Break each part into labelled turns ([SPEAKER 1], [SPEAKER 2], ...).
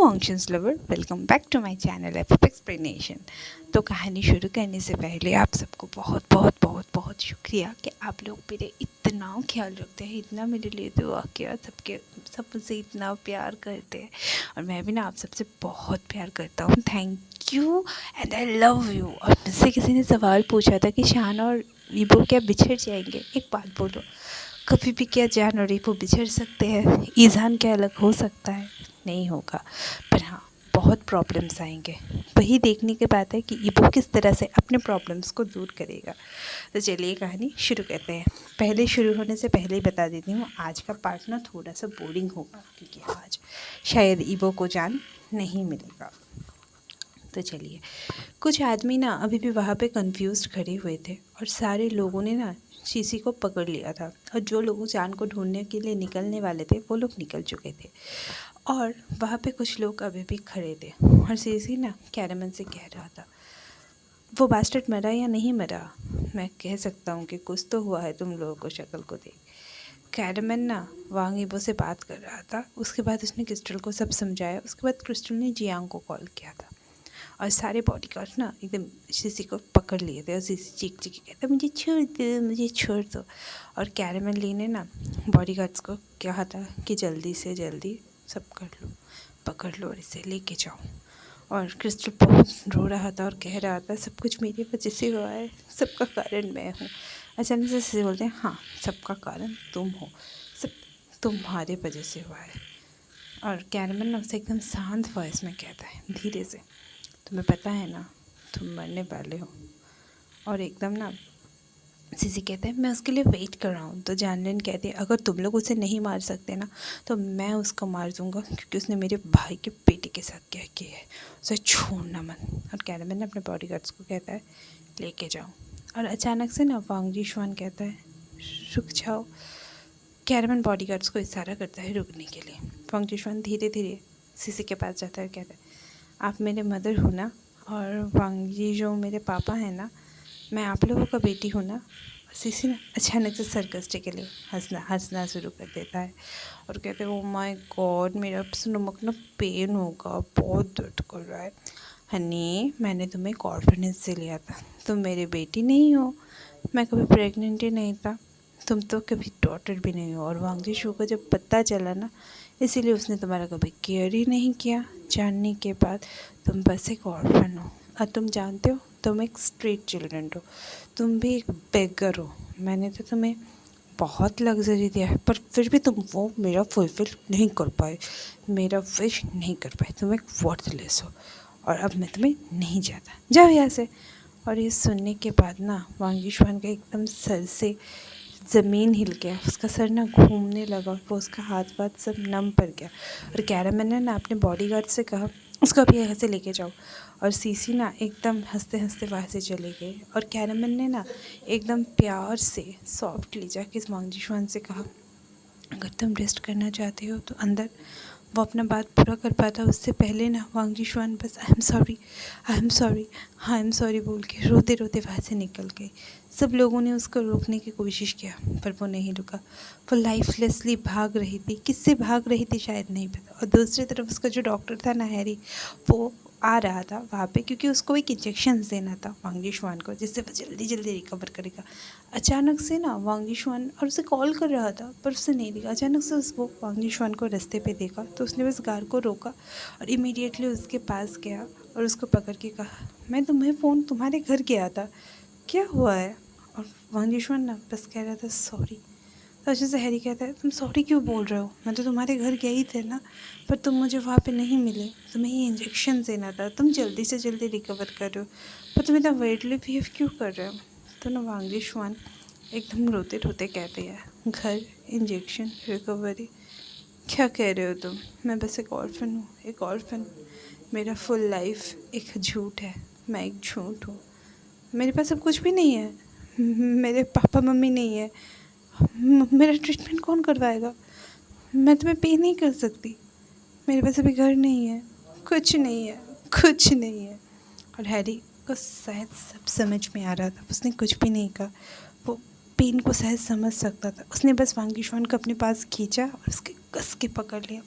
[SPEAKER 1] ऑंक्शंस lover, welcome back to my channel F explanation. तो कहानी शुरू करने से पहले आप सबको बहुत बहुत बहुत बहुत शुक्रिया कि आप लोग मेरे इतना ख्याल रखते हैं, इतना मेरे लिए दुआ किया, सब मुझसे इतना प्यार करते हैं और मैं भी ना आप सबसे बहुत प्यार करता हूँ। Thank you and I love you. और मुझसे किसी ने सवाल पूछा था कि शान और ईबो क्या बिछड़ जाएंगे। एक बात बोलो, कभी भी क्या जान और ईबो बिछड़ सकते हैं? ईजान क्या अलग हो सकता है? नहीं होगा। पर हाँ, बहुत प्रॉब्लम्स आएंगे। वही देखने की बात है कि ईबो किस तरह से अपने प्रॉब्लम्स को दूर करेगा। तो चलिए कहानी शुरू करते हैं। पहले शुरू होने से पहले ही बता देती हूँ, आज का पार्ट ना थोड़ा सा बोरिंग होगा क्योंकि आज शायद ईबो को जान नहीं मिलेगा। तो चलिए, कुछ आदमी ना अभी भी वहाँ पे कंफ्यूज्ड खड़े हुए थे और सारे लोगों ने ना शीशी को पकड़ लिया था और जो लोग जान को ढूंढने के लिए निकलने वाले थे वो लोग निकल चुके थे और वहाँ पे कुछ लोग अभी भी खड़े थे और शीशी ना कैरमन से कह रहा था, वो बास्टर्ड मरा या नहीं मरा? मैं कह सकता हूँ कि कुछ तो हुआ है तुम लोगों को शक्ल को देख। कैरमन ना वांग ईबो से बात कर रहा था। उसके बाद उसने क्रिस्टल को सब समझाया। उसके बाद क्रिस्टल ने जियांग को कॉल किया था और सारे बॉडीगार्ड ना एकदम सीसी को पकड़ लिए थे और सीसी चीख चीख के कहता, मुझे छोड़ दो, मुझे छोड़ दो। और कैरमन ली ने ना बॉडीगार्ड्स को कहा था कि जल्दी से जल्दी सब कर लो, पकड़ लो और इसे लेके जाओ। और क्रिस्टल बहुत रो रहा था और कह रहा था, सब कुछ मेरी वजह से हुआ है, सबका कारण मैं हूँ। अचानक से सीसी बोलते हैं, हाँ सबका कारण तुम हो, सब तुम्हारे वजह से हुआ है। और कैरमन ना उसे एकदम शांत वॉइस में कहता है, धीरे से, तुम्हें पता है ना तुम मरने वाले हो। और एकदम ना सीसी कहते हैं, मैं उसके लिए वेट कर रहा हूँ। तो जानलिन कहती है, अगर तुम लोग उसे नहीं मार सकते ना तो मैं उसको मार दूँगा क्योंकि उसने मेरे भाई के बेटे के साथ क्या किया है, उसे छोड़ना मत। और कैरमन ने अपने बॉडीगार्ड्स को कहता है, लेके जाओ। और अचानक से ना वांग जिशुआन कहता है, रुक जाओ। कैरमन बॉडीगार्ड्स को इशारा करता है रुकने के लिए। वांग जिशुआन धीरे धीरे सीसी के पास जाता है, कहता है, आप मेरे मदर हो ना, और वांगी जो मेरे पापा हैं ना, मैं आप लोगों का बेटी हूँ ना। सीसी ना अचानक से सरकास्टिकली हंसना शुरू कर देता है और कहते हैं, ओ माय गॉड, मेरा स्टमक ना पेन होगा, बहुत दर्द कर रहा है। हनी, मैंने तुम्हें एक ऑर्फनेज से लिया था, तुम मेरी बेटी नहीं हो, मैं कभी प्रेग्नेंट ही नहीं था, तुम तो कभी डॉटर भी नहीं हो। और वांगजी शू को जब पता चला ना, इसीलिए उसने तुम्हारा कभी केयर ही नहीं किया। जानने के बाद तुम बस एक ऑर्फन हो और तुम जानते हो तुम एक स्ट्रीट चिल्ड्रन हो, तुम भी एक बेगर हो। मैंने तो तुम्हें बहुत लग्जरी दिया है पर फिर भी तुम वो मेरा फुलफिल नहीं कर पाए, मेरा विश नहीं कर पाए, तुम एक वर्थलेस हो और अब मैं तुम्हें नहीं चाहता, जाओ यहाँ से। और ये सुनने के बाद ना वांग जिशुआन का एकदम सर से ज़मीन हिल गया, उसका सर ना घूमने लगा, वो उसका हाथ वाथ सब नम पड़ गया। और कैरमन ने ना अपने बॉडीगार्ड से कहा, उसको अभी यहाँ से लेके जाओ। और सीसी ना एकदम हंसते हंसते वहाँ से चले गए और कैरमन ने ना एकदम प्यार से सॉफ्टली जाके वांग जिशुआन से कहा, अगर तुम रेस्ट करना चाहते हो तो अंदर। वो अपना बात पूरा कर पाता उससे पहले ना वांग जिशुआन बस I am sorry, I am sorry, हाँ आई एम सॉरी बोल के रोते रोते वहाँ से निकल गई। सब लोगों ने उसको रोकने की कोशिश किया पर वो नहीं रुका। वो लाइफलेसली भाग रही थी, किससे भाग रही थी शायद नहीं पता। और दूसरी तरफ उसका जो डॉक्टर था ना हैरी, वो आ रहा था वहाँ पे क्योंकि उसको एक इंजेक्शन देना था वांग जिशुआन को, जिससे वो जल्दी जल्दी रिकवर करेगा। अचानक से ना वांग जिशुआन और उसे कॉल कर रहा था पर उसे नहीं दिखा। अचानक से वो वांग जिशुआन को रास्ते पे देखा तो उसने बस कार को रोका और इमीडिएटली उसके पास गया और उसको पकड़ के कहा, मैं तुम्हें फ़ोन तुम्हारे घर किया था, क्या हुआ है? और वांग जिशुआन ना बस कह रहा था सॉरी। तो अच्छे से हैरी कहता है, तुम सॉरी क्यों बोल रहे हो, मैं तो तुम्हारे घर गए ही थे ना, पर तुम मुझे वहाँ पे नहीं मिले, तुम्हें ये इंजेक्शन देना था, तुम जल्दी से जल्दी रिकवर कर रहे हो, पर तुम इतना वेटली बिहेव क्यों कर रहे हो? तो ना वांग जिशुआन एकदम रोते रोते कहते हैं, घर, इंजेक्शन, रिकवरी, क्या कह रहे हो तुम? मैं बस एक ऑर्फन हूँ, एक ऑर्फन। मेरा फुल लाइफ एक झूठ है, मैं एक झूठ हूँ। मेरे पास अब कुछ भी नहीं है, मेरे पापा मम्मी नहीं है, मेरा ट्रीटमेंट कौन करवाएगा? मैं तुम्हें पे नहीं कर सकती, मेरे पास अभी घर नहीं है, कुछ नहीं है, कुछ नहीं है। और हैरी को शायद सब समझ में आ रहा था, उसने कुछ भी नहीं कहा, वो पेन को शायद समझ सकता था। उसने बस वांग जिशुआन को अपने पास खींचा और उसके कस के पकड़ लिया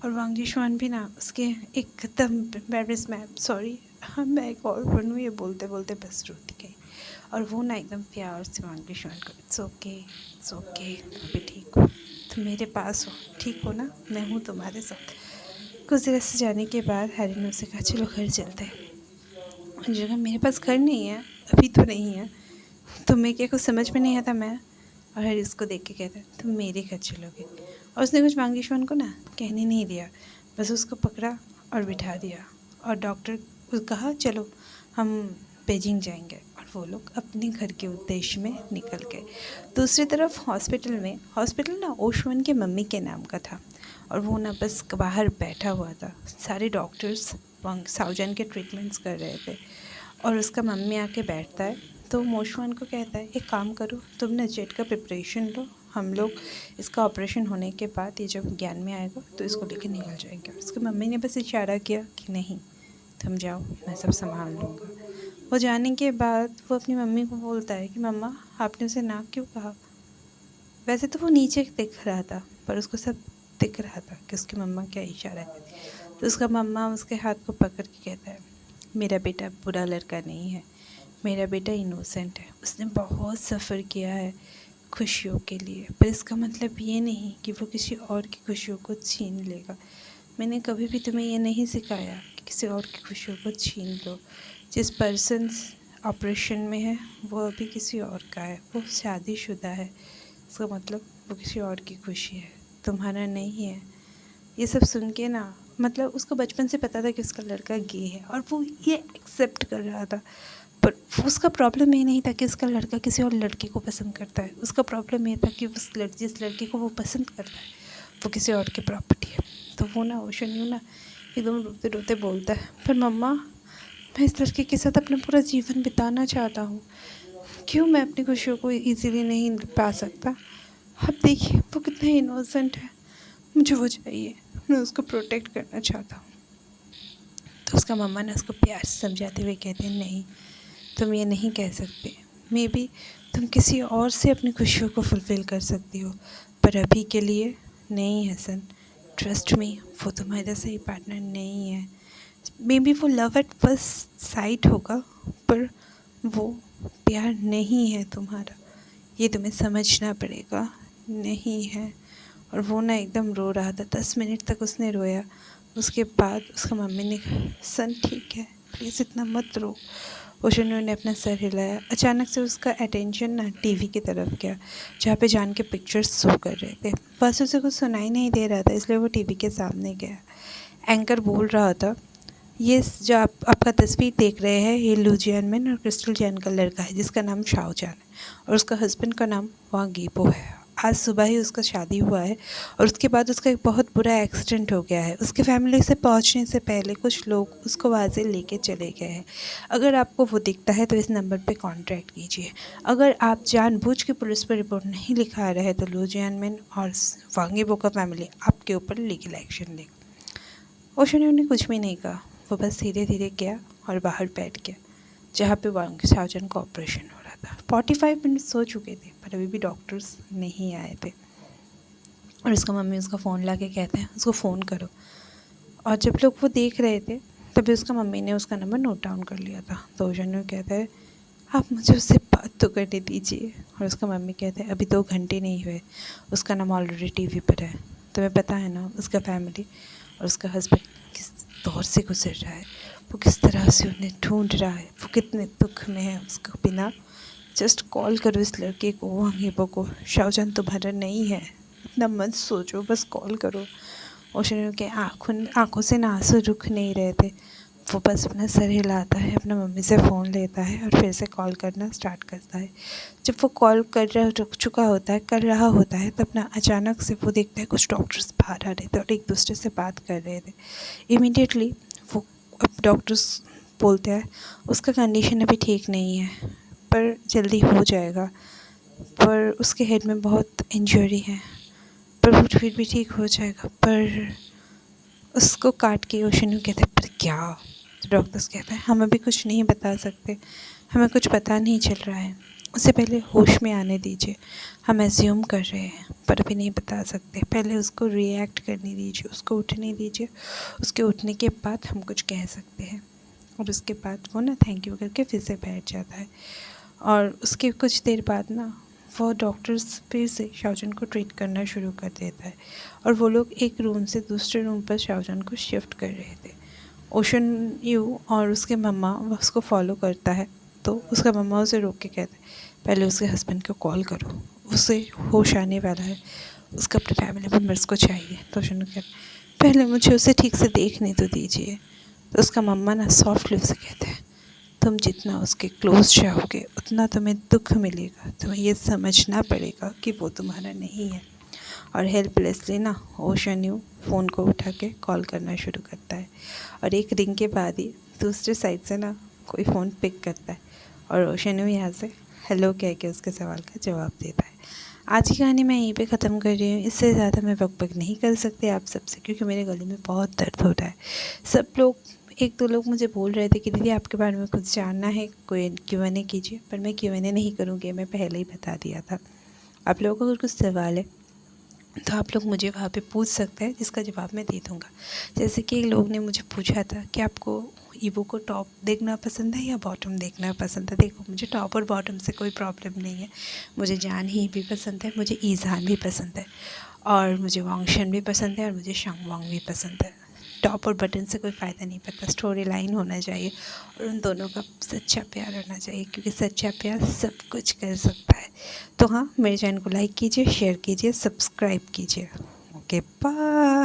[SPEAKER 1] और वांग जिशवान भी ना उसके एकदम सॉरी, हाँ मैं एक और बनूँ ये बोलते बोलते बस रोती गई। और वो ना एकदम प्यार से वांग जिशवान को इट्स ओके अभी ठीक हो, तुम मेरे पास हो, ठीक हो ना, मैं हूँ तुम्हारे साथ। कुछ देर से जाने के बाद हैरी ने उसे कहा चलो घर चलते हैं। जगह मेरे पास घर नहीं है, अभी तो नहीं है, तुम्हें क्या कुछ समझ में नहीं आता मैं। और हैरी उसको देख के कहता है तुम मेरे घर चलोगे। और उसने कुछ वांग जिशवान को ना कहने नहीं दिया, बस उसको पकड़ा और बिठा दिया। और डॉक्टर को कहा चलो हम बेजिंग जाएंगे। और वो लोग अपने घर के उद्देश्य में निकल गए। दूसरी तरफ हॉस्पिटल ना ओशवन के मम्मी के नाम का था। और वो ना बस बाहर बैठा हुआ था, सारे डॉक्टर्स वांग साउजन के ट्रीटमेंट्स कर रहे थे। और उसका मम्मी आके बैठता है तो मोशवान को कहता है एक काम करो, तुम ना जेट का प्रिपरेशन लो, हम लोग इसका ऑपरेशन होने के बाद ये जब ज्ञान में आएगा तो इसको लेके निकल जाएंगे। उसकी मम्मी ने बस इशारा किया कि नहीं तुम जाओ, मैं सब संभाल लूँगा। वो जाने के बाद वो अपनी मम्मी को बोलता है कि मम्मा आपने उसे ना क्यों कहा। वैसे तो वो नीचे दिख रहा था पर उसको सब दिख रहा था कि उसकी मम्मा क्या इशारा करती। तो उसका मम्मा उसके हाथ को पकड़ के कहता है मेरा बेटा बुरा लड़का नहीं है, मेरा बेटा इनोसेंट है, उसने बहुत सफ़र किया है खुशियों के लिए, पर इसका मतलब ये नहीं कि वो किसी और की खुशियों को छीन लेगा। मैंने कभी भी तुम्हें ये नहीं सिखाया कि किसी और की खुशियों को छीन लो। जिस पर्सन ऑपरेशन में है वो अभी किसी और का है, वो शादीशुदा है, इसका मतलब वो किसी और की खुशी है, तुम्हारा नहीं है। ये सब सुन के ना मतलब उसको बचपन से पता था कि उसका लड़का गे है और वो ये एक्सेप्ट कर रहा था। पर उसका प्रॉब्लम ये नहीं था कि उसका लड़का किसी और लड़के को पसंद करता है, उसका प्रॉब्लम ये था कि जिस लड़के को वो पसंद करता है वो किसी और की प्रॉपर्टी है। तो वो ना ओशन यू ना एकदम रोते रोते बोलता है पर मम्मा मैं इस लड़के के साथ अपना पूरा जीवन बिताना चाहता हूँ, क्यों मैं अपनी खुशियों को ईज़िली नहीं पा सकता। अब देखिए वो कितना इनोसेंट है, मुझे वो चाहिए, मैं उसको प्रोटेक्ट करना चाहता हूँ। तो उसका मम्मा ने उसको प्यार से समझाते हुए कहते हैं नहीं तुम ये नहीं कह सकते, मे बी तुम किसी और से अपनी खुशियों को फुलफ़िल कर सकती हो पर अभी के लिए नहीं हसन, ट्रस्ट मी वो तुम्हारा सही पार्टनर नहीं है। मे बी वो लव एट फर्स्ट साइट होगा पर वो प्यार नहीं है तुम्हारा, ये तुम्हें समझना पड़ेगा, नहीं है। और वो ना एकदम रो रहा था, 10 मिनट तक उसने रोया। उसके बाद उसका मम्मी ने कहा सन ठीक है प्लीज़ इतना मत रो। ओशनो ने अपना सर हिलाया। अचानक से उसका अटेंशन ना टीवी की तरफ गया जहाँ पे जान के पिक्चर्स शो कर रहे थे। बस उसे कुछ सुनाई नहीं दे रहा था इसलिए वो टीवी के सामने गया। एंकर बोल रहा था ये जो आपका तस्वीर देख रहे हैं ये लू जियानमिन और क्रिस्टल जैन का लड़का है जिसका नाम शाओ जान है और उसका हस्बैंड का नाम वांग यीबो है। आज सुबह ही उसका शादी हुआ है और उसके बाद उसका एक बहुत बुरा एक्सीडेंट हो गया है। उसके फैमिली से पहुंचने से पहले कुछ लोग उसको वाजे लेके चले गए हैं। अगर आपको वो दिखता है तो इस नंबर पे कांटेक्ट कीजिए। अगर आप जानबूझ के पुलिस पर रिपोर्ट नहीं लिखा रहे तो लू जियानमिन और वांग यीबो का फैमिली आपके ऊपर लीगल एक्शन लेगा। ओशनो ने कुछ भी नहीं कहा, वो बस धीरे धीरे गया और बाहर बैठ गया जहाँ पे वांग शाओजन का ऑपरेशन हो रहा था। 45 मिनट्स हो चुके थे पर अभी भी डॉक्टर्स नहीं आए थे। और उसका मम्मी उसका फ़ोन ला के कहते हैं उसको फ़ोन करो। और जब लोग वो देख रहे थे तभी उसका मम्मी ने उसका नंबर नोट डाउन कर लिया था। तो ओशनो कहता है आप मुझे उससे बात तो करने दीजिए। और उसका मम्मी कहते हैं अभी 2 घंटे नहीं हुए, उसका नाम ऑलरेडी टीवी पर है, तुम्हें पता है ना उसका फैमिली और उसका हस्बैंड किस दौर से गुजर रहा है, वो किस तरह से उन्हें ढूंढ रहा है, वो कितने दुख में है उसको बिना। जस्ट कॉल करो इस लड़के को वांग यीबो को, शाओजन तुम्हारा नहीं है, इतना मत सोचो, बस कॉल करो। ओशनो के आँखों से ना आंसू रुक नहीं रहे थे। वो बस अपना सर हिलाता है, अपना मम्मी से फ़ोन लेता है और फिर से कॉल करना स्टार्ट करता है। जब वो कॉल कर रहा होता है तब ना अचानक से वो देखता है कुछ डॉक्टर्स बाहर आ रहे थे और एक दूसरे से बात कर रहे थे। इमीडिएटली वो अब डॉक्टर्स बोलते हैं उसका कंडीशन अभी ठीक नहीं है पर जल्दी हो जाएगा, पर उसके हेड में बहुत इंजरी है, पर वो फिर भी ठीक हो जाएगा। पर उसको काट के ओशनो कहते हैं पर क्या। तो डॉक्टर्स कहते हैं हम अभी कुछ नहीं बता सकते, हमें कुछ पता नहीं चल रहा है। उसे पहले होश में आने दीजिए। हम एज्यूम कर रहे हैं पर अभी नहीं बता सकते। पहले उसको रिएक्ट करने दीजिए, उसको उठने दीजिए। उसके उठने के बाद हम कुछ कह सकते हैं और उसके बाद वो ना थैंक यू करके फिर से बैठ जाता है। और उसके कुछ देर बाद ना वो डॉक्टर्स फिर से शाओजन को ट्रीट करना शुरू कर देता है और वो लोग एक रूम से दूसरे रूम पर शाओजन को शिफ्ट कर रहे थे। ओशन यू और उसके मम्मा उसको फॉलो करता है तो उसका मम्मा उसे रोक के कहता है पहले उसके हस्बैंड को कॉल करो, उसे होश आने वाला है, उसका अपने फैमिली मेम्बर्स को चाहिए। तो ओशन कहता है पहले मुझे उसे ठीक से देखने तो दीजिए। तो उसका मम्मा ना सॉफ्टली उसे कहते हैं तुम जितना उसके क्लोज जाओगे उतना तुम्हें दुख मिलेगा, तुम्हें ये समझना पड़ेगा कि वो तुम्हारा नहीं है। और हेल्पलेसली ना ओशन यू फ़ोन को उठा के कॉल करना शुरू करता है और एक रिंग के बाद ही दूसरे साइड से ना कोई फ़ोन पिक करता है और ओशन यू यहाँ से हेलो कह के उसके सवाल का जवाब देता है। आज की कहानी मैं यहीं पे ख़त्म कर रही हूँ। इससे ज़्यादा मैं बक नहीं कर सकती आप सबसे क्योंकि मेरे गले में बहुत दर्द हो रहा है। सब लोग एक दो लोग मुझे बोल रहे थे कि दीदी आपके बारे में कुछ जानना है, कोई Q&A कीजिए, पर मैं Q&A नहीं करूँगी, मैं पहले ही बता दिया था। आप लोगों को अगर कुछ सवाल है तो आप लोग मुझे वहाँ पे पूछ सकते हैं जिसका जवाब मैं दे दूँगा। जैसे कि एक लोग ने मुझे पूछा था कि आपको ईबो को टॉप देखना पसंद है या बॉटम देखना पसंद है। देखो मुझे टॉप और बॉटम से कोई प्रॉब्लम नहीं है, मुझे जान ही भी पसंद है, मुझे ईज़ान भी पसंद है और मुझे वांगशन भी पसंद है और मुझे शांगवांग भी पसंद है। टॉप और बटन से कोई फ़ायदा नहीं पड़ता, स्टोरी लाइन होना चाहिए और उन दोनों का सच्चा प्यार होना चाहिए क्योंकि सच्चा प्यार सब कुछ कर सकता है। तो हाँ, मेरे चैनल को लाइक कीजिए, शेयर कीजिए, सब्सक्राइब कीजिए। Okay bye.